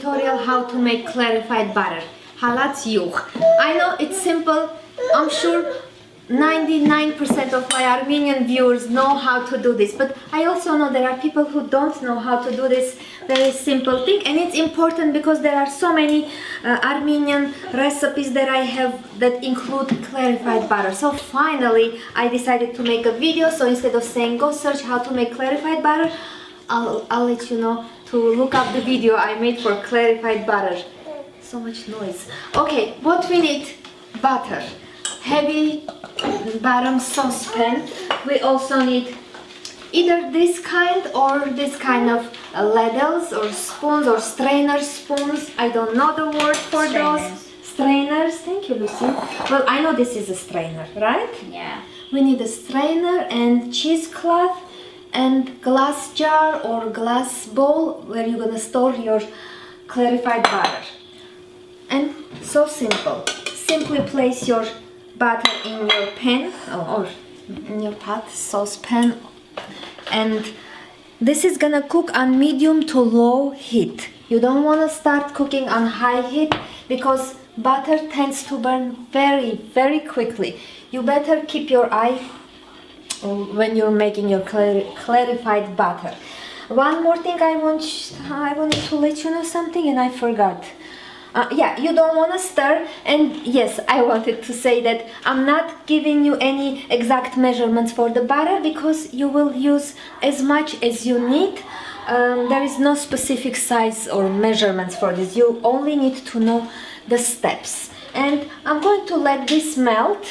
tutorial how to make clarified butter. Halat yuh. I know it's simple. I'm sure 99% of my Armenian viewers know how to do this, but I also know there are people who don't know how to do this very simple thing, and it's important because there are so many Armenian recipes that I have that include clarified butter. So finally I decided to make a video, so instead of saying go search how to make clarified butter, I'll let you know to look up the video I made for clarified butter. So much noise. Okay, what we need: butter, heavy bottom saucepan. We also need either this kind or this kind of ladles or spoons or strainer spoons. I don't know the word for those. Strainers. Thank you, Lucy. Well, I know this is a strainer, right? Yeah. We need a strainer and cheesecloth and glass jar or glass bowl where you're gonna store your clarified butter. And so simple. Simply place your butter in your pan or in your pot, saucepan, and this is gonna cook on medium to low heat. You don't want to start cooking on high heat because butter tends to burn very quickly. You better keep your eye when you're making your clarified butter. One more thing I wanted to let you know something and I forgot. Yeah, you don't want to stir, and yes, I wanted to say that I'm not giving you any exact measurements for the butter because you will use as much as you need. There is no specific size or measurements for this. You only need to know the steps. And I'm going to let this melt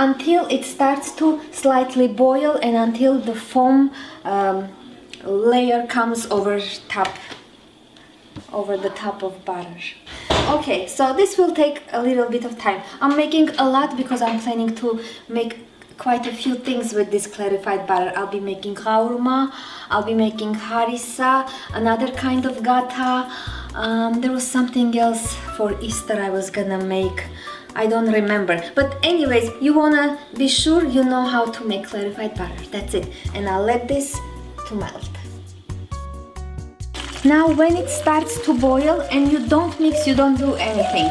until it starts to slightly boil and until the foam layer comes over the top of butter. Okay, so this will take a little bit of time. I'm making a lot because I'm planning to make quite a few things with this clarified butter. I'll be making khaurma, I'll be making harissa, another kind of gata. There was something else for Easter I was gonna make. I don't remember. But anyways, you wanna be sure you know how to make clarified butter. That's it. And I'll let this to melt. Now when it starts to boil and you don't mix, you don't do anything,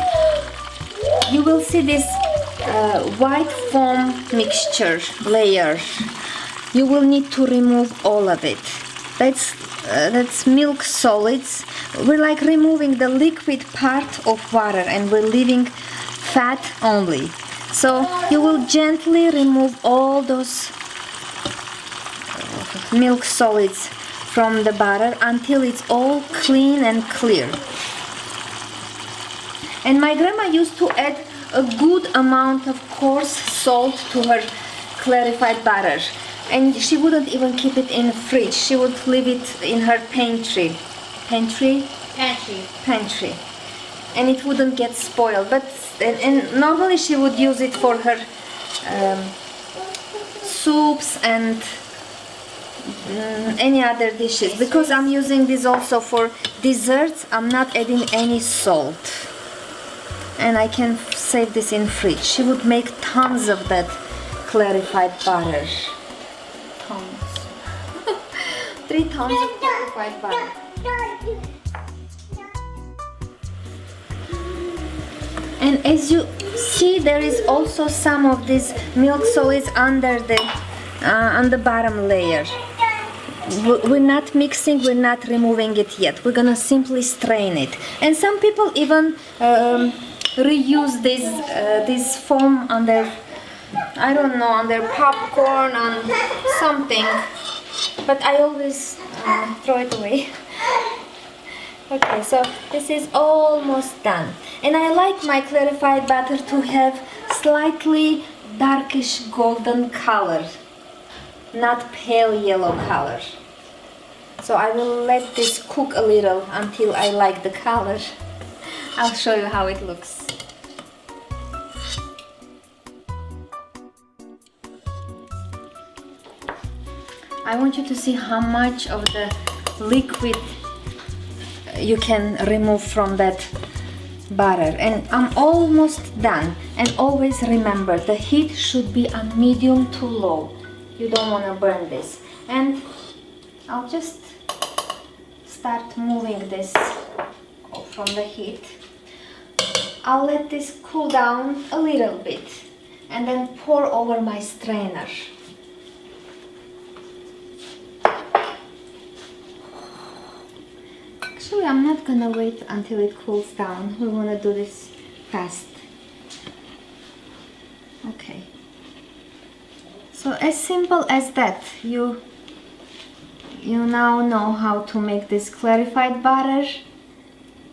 you will see this white foam mixture layer. You will need to remove all of it. That's milk solids. We're like removing the liquid part of water and we're leaving fat only. So you will gently remove all those milk solids from the butter until it's all clean and clear. And my grandma used to add a good amount of coarse salt to her clarified butter, and she wouldn't even keep it in the fridge. She would leave it in her pantry, and it wouldn't get spoiled. But and normally she would use it for her soups and any other dishes. Because I'm using this also for desserts, I'm not adding any salt, and I can save this in fridge. She would make tons of that clarified butter. Tons. 3 tons of clarified butter. And as you see, there is also some of this milk solids under the on the bottom layer. We're not mixing, we're not removing it yet. We're gonna simply strain it. And some people even reuse this foam on their, I don't know, on their popcorn, on something. But I always throw it away. Okay, so this is almost done. And I like my clarified butter to have slightly darkish golden color, not pale yellow color. So I will let this cook a little until I like the color. I'll show you how it looks. I want you to see how much of the liquid you can remove from that butter. And I'm almost done. And always remember, the heat should be on medium to low. You don't want to burn this. And I'll just start moving this from the heat. I'll let this cool down a little bit and then pour over my strainer. Actually, I'm not gonna wait until it cools down. We wanna do this fast. Okay. So as simple as that, you now know how to make this clarified butter,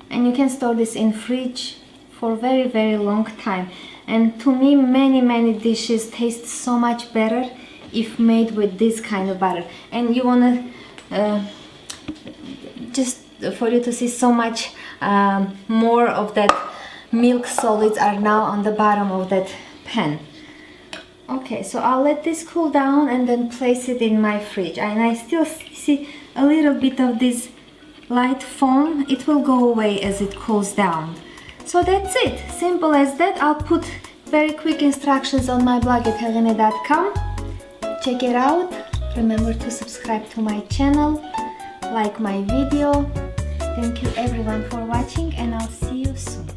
and you can store this in fridge for very, very long time. And to me, many dishes taste so much better if made with this kind of butter. And you wanna just for you to see so much more of that milk solids are now on the bottom of that pan. Okay, so I'll let this cool down and then place it in my fridge. And I still see a little bit of this light foam. It will go away as it cools down. So that's it, simple as that. I'll put very quick instructions on my blog at heghineh.com. Check it out. Remember to subscribe to my channel, like my video. Thank you everyone for watching, and I'll see you soon.